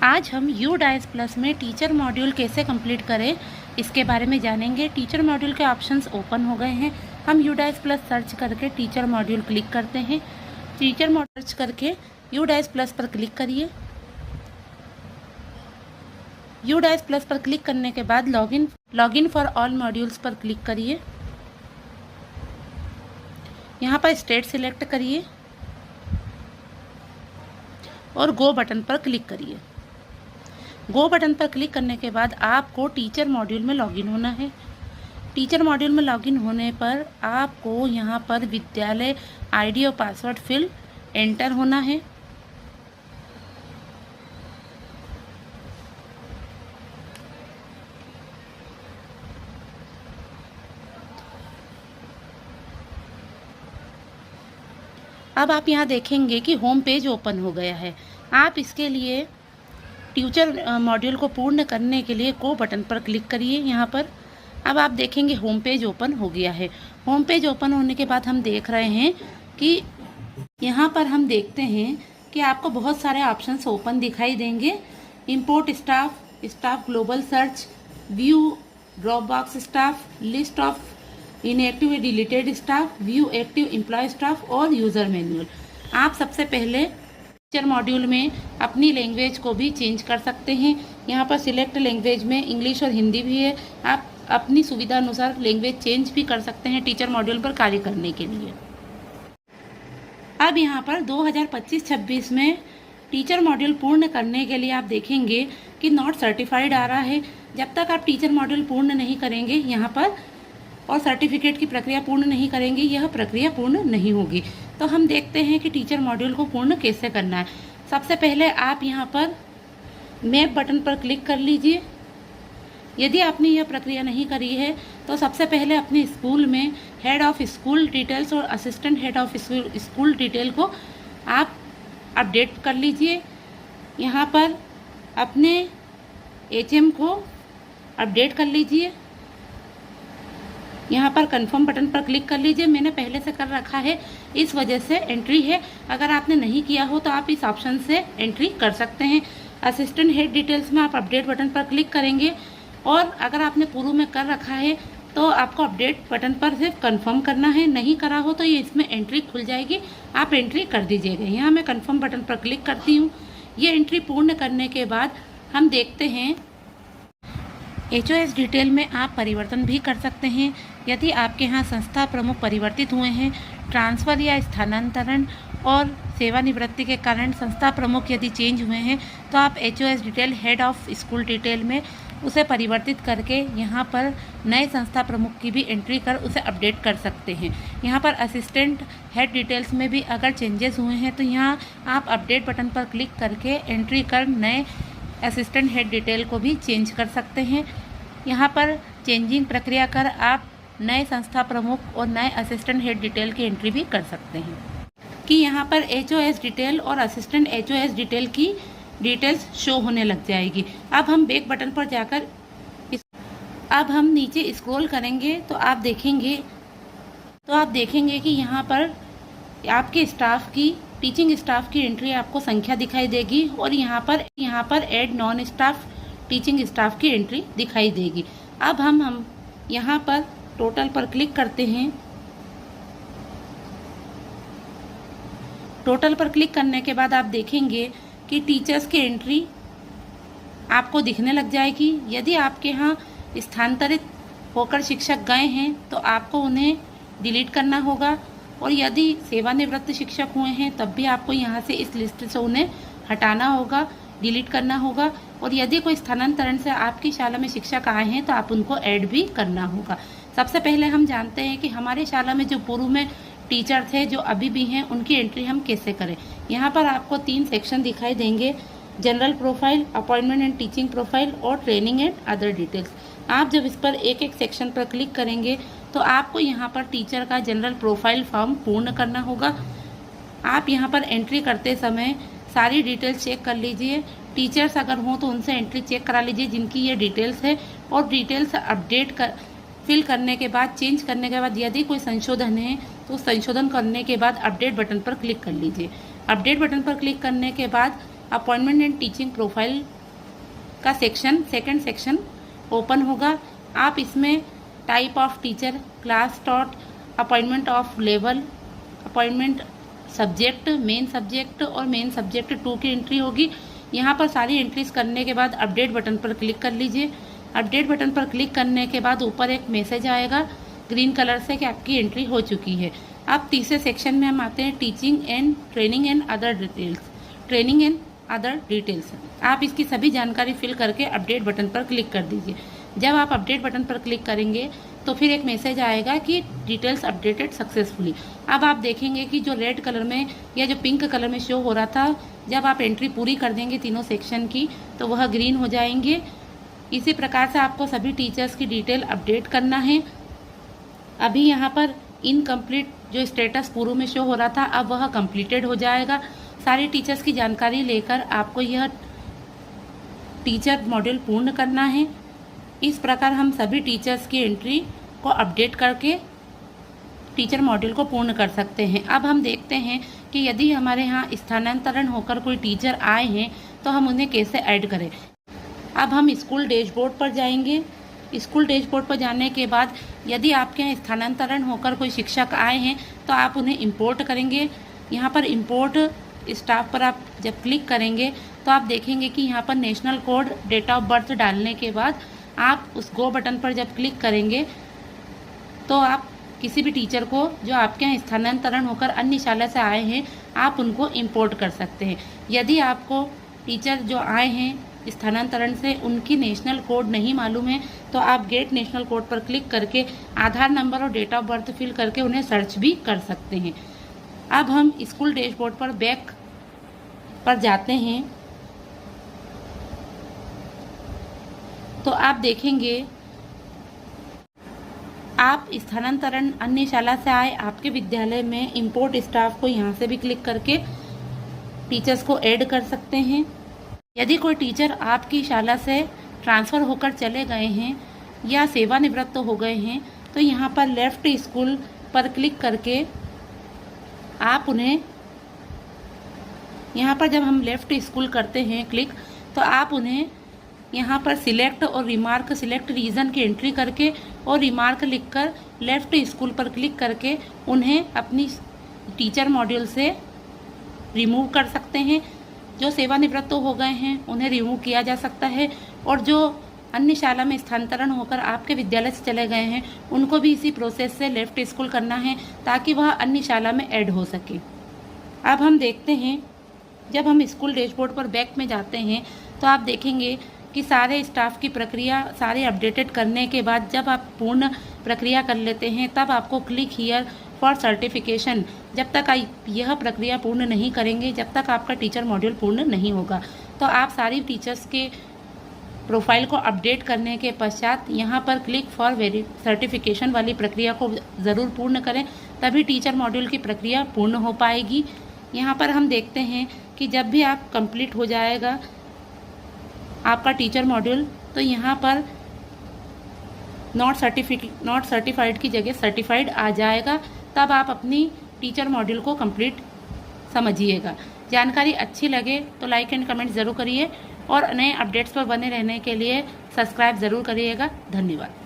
आज हम UDICE plus में टीचर मॉड्यूल कैसे कंप्लीट करें इसके बारे में जानेंगे। टीचर मॉड्यूल के ऑप्शंस ओपन हो गए हैं। हम UDICE प्लस सर्च करके टीचर मॉड्यूल क्लिक करते हैं। टीचर मॉड्यूल सर्च करके UDICE प्लस पर क्लिक करिए। UDICE प्लस पर क्लिक करने के बाद लॉगिन फॉर ऑल मॉड्यूल्स पर क्लिक करिए। यहाँ पर स्टेट सिलेक्ट करिए और गो बटन पर क्लिक करिए। गो बटन पर क्लिक करने के बाद आपको टीचर मॉड्यूल में लॉगिन होना है। टीचर मॉड्यूल में लॉगिन होने पर आपको यहाँ पर विद्यालय आईडी और पासवर्ड फिल एंटर होना है। अब आप यहाँ देखेंगे कि होम पेज ओपन हो गया है। आप इसके लिए टीचर मॉड्यूल को पूर्ण करने के लिए गो बटन पर क्लिक करिए। यहाँ पर अब आप देखेंगे होम पेज ओपन हो गया है। होम पेज ओपन होने के बाद हम देख रहे हैं कि यहाँ पर हम देखते हैं कि आपको बहुत सारे ऑप्शंस ओपन दिखाई देंगे। Import staff, staff global search, view drop box staff, list of inactive deleted staff, view active employ staff और यूज़र मैनुअल। आप सबसे पहले टीचर मॉड्यूल में अपनी लैंग्वेज को भी चेंज कर सकते हैं। यहाँ पर सिलेक्ट लैंग्वेज में इंग्लिश और हिंदी भी है। आप अपनी सुविधा अनुसार लैंग्वेज चेंज भी कर सकते हैं टीचर मॉड्यूल पर कार्य करने के लिए। अब यहाँ पर 2025-26 में टीचर मॉड्यूल पूर्ण करने के लिए आप देखेंगे कि नॉट सर्टिफाइड आ रहा है। जब तक आप टीचर मॉड्यूल पूर्ण नहीं करेंगे यहाँ पर और सर्टिफिकेट की प्रक्रिया पूर्ण नहीं करेंगे, यह प्रक्रिया पूर्ण नहीं होगी। तो हम देखते हैं कि टीचर मॉड्यूल को पूर्ण कैसे करना है। सबसे पहले आप यहाँ पर मैप बटन पर क्लिक कर लीजिए। यदि आपने यह प्रक्रिया नहीं करी है तो सबसे पहले अपने स्कूल में हेड ऑफ स्कूल डिटेल्स और assistant head of school detail को आप अपडेट कर लीजिए। यहाँ पर अपने HM को अपडेट कर लीजिए। यहाँ पर कंफर्म बटन पर क्लिक कर लीजिए। मैंने पहले से कर रखा है, इस वजह से एंट्री है। अगर आपने नहीं किया हो तो आप इस ऑप्शन से एंट्री कर सकते हैं। असिस्टेंट हेड डिटेल्स में आप अपडेट बटन पर क्लिक करेंगे और अगर आपने पूर्व में कर रखा है तो आपको अपडेट बटन पर सिर्फ कंफर्म करना है। नहीं करा हो तो ये इसमें एंट्री खुल जाएगी, आप एंट्री कर दीजिएगा। यहाँ मैं कंफर्म बटन पर क्लिक करती हूँ। ये एंट्री पूर्ण करने के बाद हम देखते हैं HOS डिटेल में आप परिवर्तन भी कर सकते हैं। यदि आपके यहाँ संस्था प्रमुख परिवर्तित हुए हैं, ट्रांसफ़र या स्थानांतरण और सेवानिवृत्ति के कारण संस्था प्रमुख यदि चेंज हुए हैं तो आप HOS detail head of school detail में उसे परिवर्तित करके यहाँ पर नए संस्था प्रमुख की भी एंट्री कर उसे अपडेट कर सकते हैं। यहाँ पर असिस्टेंट हेड डिटेल्स में भी अगर चेंजेस हुए हैं तो यहाँ आप अपडेट बटन पर क्लिक करके एंट्री कर नए असिस्टेंट हेड डिटेल को भी चेंज कर सकते हैं। यहाँ पर चेंजिंग प्रक्रिया कर आप नए संस्था प्रमुख और नए असिस्टेंट हेड डिटेल की एंट्री भी कर सकते हैं कि यहाँ पर HOS डिटेल और असिस्टेंट HOS डिटेल की डिटेल्स शो होने लग जाएगी। अब हम बैक बटन पर जाकर अब हम नीचे स्क्रॉल करेंगे तो आप देखेंगे कि यहाँ पर आपके स्टाफ की टीचिंग स्टाफ की एंट्री आपको संख्या दिखाई देगी और यहाँ पर add non staff teaching staff की एंट्री दिखाई देगी। अब हम यहाँ पर टोटल पर क्लिक करते हैं। टोटल पर क्लिक करने के बाद आप देखेंगे कि टीचर्स की एंट्री आपको दिखने लग जाएगी। यदि आपके यहाँ स्थानांतरित होकर शिक्षक गए हैं तो आपको उन्हें डिलीट करना होगा और यदि सेवानिवृत्त शिक्षक हुए हैं तब भी आपको यहाँ से इस लिस्ट से उन्हें हटाना होगा, डिलीट करना होगा। और यदि कोई स्थानांतरण से आपकी शाला में शिक्षक आए हैं तो आप उनको ऐड भी करना होगा। सबसे पहले हम जानते हैं कि हमारी शाला में जो पूर्व में टीचर थे जो अभी भी हैं उनकी एंट्री हम कैसे करें। यहाँ पर आपको 3 सेक्शन दिखाई देंगे, general profile, appointment and teaching profile और ट्रेनिंग एंड अदर डिटेल्स। आप जब इस पर एक एक सेक्शन पर क्लिक करेंगे तो आपको यहाँ पर टीचर का जनरल प्रोफाइल फॉर्म पूर्ण करना होगा। आप यहाँ पर एंट्री करते समय सारी डिटेल्स चेक कर लीजिए। टीचर्स अगर हों तो उनसे एंट्री चेक करा लीजिए जिनकी ये डिटेल्स है और डिटेल्स फिल करने के बाद, चेंज करने के बाद यदि कोई संशोधन है तो संशोधन करने के बाद अपडेट बटन पर क्लिक कर लीजिए। अपडेट बटन पर क्लिक करने के बाद अपॉइंटमेंट एंड टीचिंग प्रोफाइल का सेकेंड सेक्शन ओपन होगा। आप इसमें type of teacher, class taught, appointment of level, appointment subject, main subject और मेन सब्जेक्ट 2 की एंट्री होगी। यहाँ पर सारी एंट्रीज करने के बाद अपडेट बटन पर क्लिक कर लीजिए। अपडेट बटन पर क्लिक करने के बाद ऊपर एक मैसेज आएगा ग्रीन कलर से कि आपकी एंट्री हो चुकी है। अब तीसरे सेक्शन में हम आते हैं teaching and training and other details. Training and other details, आप इसकी सभी जानकारी फिल करके अपडेट बटन पर क्लिक कर दीजिए। जब आप अपडेट बटन पर क्लिक करेंगे तो फिर एक मैसेज आएगा कि डिटेल्स अपडेटेड सक्सेसफुली। अब आप देखेंगे कि जो रेड कलर में या जो पिंक कलर में शो हो रहा था, जब आप एंट्री पूरी कर देंगे तीनों सेक्शन की तो वह ग्रीन हो जाएंगे। इसी प्रकार से आपको सभी टीचर्स की डिटेल अपडेट करना है। अभी यहाँ पर इनकम्प्लीट जो स्टेटस पूर्व में शो हो रहा था, अब वह कंप्लीटेड हो जाएगा। सारी टीचर्स की जानकारी लेकर आपको यह टीचर मॉड्यूल पूर्ण करना है। इस प्रकार हम सभी टीचर्स की एंट्री को अपडेट करके टीचर मॉड्यूल को पूर्ण कर सकते हैं। अब हम देखते हैं कि यदि हमारे यहाँ स्थानांतरण होकर कोई टीचर आए हैं तो हम उन्हें कैसे ऐड करें। अब हम स्कूल डैशबोर्ड पर जाएंगे। स्कूल डैशबोर्ड पर जाने के बाद यदि आपके यहाँ स्थानांतरण होकर कोई शिक्षक आए हैं तो आप उन्हें इंपोर्ट करेंगे। यहाँ पर इंपोर्ट स्टाफ पर आप जब क्लिक करेंगे तो आप देखेंगे कि यहाँ पर national code, date of birth डालने के बाद आप उस गो बटन पर जब क्लिक करेंगे तो आप किसी भी टीचर को जो आपके यहाँ स्थानांतरण होकर अन्य शाला से आए हैं, आप उनको इंपोर्ट कर सकते हैं। यदि आपको टीचर जो आए हैं स्थानांतरण से उनकी नेशनल कोड नहीं मालूम है तो आप गेट नेशनल कोड पर क्लिक करके आधार नंबर और डेट ऑफ बर्थ फिल करके उन्हें सर्च भी कर सकते हैं। अब हम स्कूल डैशबोर्ड पर बैक पर जाते हैं तो आप देखेंगे आप स्थानांतरण अन्य शाला से आए आपके विद्यालय में इंपोर्ट स्टाफ को यहाँ से भी क्लिक करके टीचर्स को ऐड कर सकते हैं। यदि कोई टीचर आपकी शाला से ट्रांसफ़र होकर चले गए हैं या सेवानिवृत्त हो गए हैं तो यहाँ पर लेफ्ट स्कूल पर क्लिक करके आप उन्हें, यहाँ पर जब हम लेफ़्ट स्कूल करते हैं क्लिक तो आप उन्हें यहाँ पर सिलेक्ट और रिमार्क, सिलेक्ट रीज़न की एंट्री करके और रिमार्क लिखकर लेफ़्ट स्कूल पर क्लिक करके उन्हें अपनी टीचर मॉड्यूल से रिमूव कर सकते हैं। जो सेवानिवृत्त हो गए हैं उन्हें रिमूव किया जा सकता है और जो अन्य शाला में स्थानांतरण होकर आपके विद्यालय से चले गए हैं उनको भी इसी प्रोसेस से लेफ़्ट स्कूल करना है ताकि वह अन्य शाला में ऐड हो सके। अब हम देखते हैं, जब हम स्कूल डैशबोर्ड पर बैक में जाते हैं तो आप देखेंगे कि सारे स्टाफ की प्रक्रिया सारे अपडेटेड करने के बाद जब आप पूर्ण प्रक्रिया कर लेते हैं तब आपको क्लिक हियर फॉर सर्टिफिकेशन, जब तक यह प्रक्रिया पूर्ण नहीं करेंगे जब तक आपका टीचर मॉड्यूल पूर्ण नहीं होगा। तो आप सारी टीचर्स के प्रोफाइल को अपडेट करने के पश्चात यहाँ पर क्लिक फॉर सर्टिफिकेशन वाली प्रक्रिया को ज़रूर पूर्ण करें, तभी टीचर मॉड्यूल की प्रक्रिया पूर्ण हो पाएगी। यहाँ पर हम देखते हैं कि जब भी आप कंप्लीट हो जाएगा आपका टीचर मॉड्यूल तो यहाँ पर नॉट सर्टिफाइड की जगह सर्टिफाइड आ जाएगा, तब आप अपनी टीचर मॉड्यूल को कंप्लीट समझिएगा। जानकारी अच्छी लगे तो लाइक एंड कमेंट ज़रूर करिए और नए अपडेट्स पर बने रहने के लिए सब्सक्राइब ज़रूर करिएगा। धन्यवाद।